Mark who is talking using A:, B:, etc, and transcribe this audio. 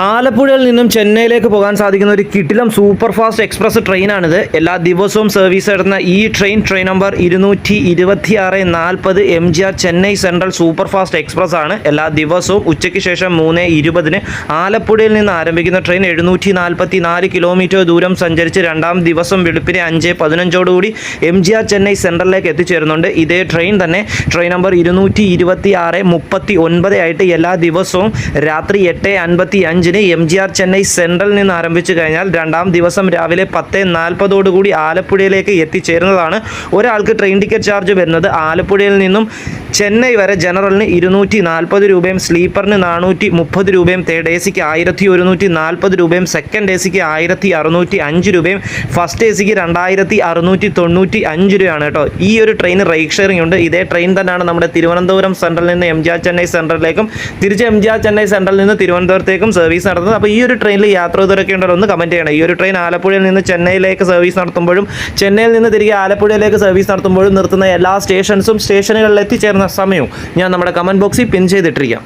A: ആലപ്പുഴയിൽ നിന്നും ചെന്നൈയിലേക്ക് പോകാൻ സാധിക്കുന്ന ഒരു കിടിലം സൂപ്പർ ഫാസ്റ്റ് എക്സ്പ്രസ് ട്രെയിനാണിത്. എല്ലാ ദിവസവും സർവീസ് നടത്തുന്ന ഈ train number 22640 MGR Chennai central super fast express ആണ്. എല്ലാ ദിവസവും ഉച്ചയ്ക്ക് ശേഷം 3:20 ആലപ്പുഴയിൽ നിന്ന് ആരംഭിക്കുന്ന ട്രെയിൻ 744 കിലോമീറ്റർ ദൂരം സഞ്ചരിച്ച് രണ്ടാം ദിവസം വെളുപ്പിനെ 5:15 MGR ചെന്നൈ സെൻട്രലിലേക്ക് എത്തിച്ചേരുന്നുണ്ട്. ഇതേ ട്രെയിൻ തന്നെ ട്രെയിൻ നമ്പർ 22639 ആയിട്ട് എല്ലാ ദിവസവും രാത്രി 8:55 MGR ചെന്നൈ സെൻട്രലിൽ നിന്ന് ആരംഭിച്ചു കഴിഞ്ഞാൽ രണ്ടാം ദിവസം രാവിലെ 10:40 ആലപ്പുഴയിലേക്ക് എത്തിച്ചേരുന്നതാണ്. ഒരാൾക്ക് ട്രെയിൻ ടിക്കറ്റ് ചാർജ് വരുന്നത് ആലപ്പുഴയിൽ നിന്നും ചെന്നൈ വരെ ജനറലിന് 240 രൂപയും സ്ലീപ്പറിന് 430 രൂപയും തേർഡ് എ സിക്ക് 1140 രൂപയും സെക്കൻഡ് എ സിക്ക് 1605 രൂപയും ഫസ്റ്റ് എ സിക്ക് 2695 രൂപയാണ് കേട്ടോ. ഈ ഒരു ട്രെയിൻ റൈഡ് ഷെയറിംഗ് ഉണ്ട്. ഇതേ ട്രെയിൻ തന്നെയാണ് നമ്മുടെ തിരുവനന്തപുരം സെൻട്രലിൽ നിന്ന് MGR ചെന്നൈ സെൻട്രലിലേക്കും തിരിച്ച് MGR ചെന്നൈ സെൻട്രലിൽ നിന്ന് തിരുവനന്തപുരത്തേക്കും സർവീസ് നടത്തുന്നത്. അപ്പോൾ ഈ ഒരു ട്രെയിനിൽ യാത്ര ചെയ്തവരൊക്കെ ഉണ്ടോ ഒന്ന് കമൻറ്റ് ചെയ്യണം. ഈ ഒരു ട്രെയിൻ ആലപ്പുഴയിൽ നിന്ന് ചെന്നൈയിലേക്ക് സർവീസ് നടത്തുമ്പോഴും ചെന്നൈയിൽ നിന്ന് തിരികെ ആലപ്പുഴയിലേക്ക് സർവീസ് നടത്തുമ്പോഴും നിർത്തുന്ന എല്ലാ സ്റ്റേഷനുകളിൽ എത്തിച്ചേർന്ന സമയവും ഞാൻ നമ്മുടെ കമൻറ്റ് ബോക്സിൽ പിൻ ചെയ്തിട്ടിരിക്കാം.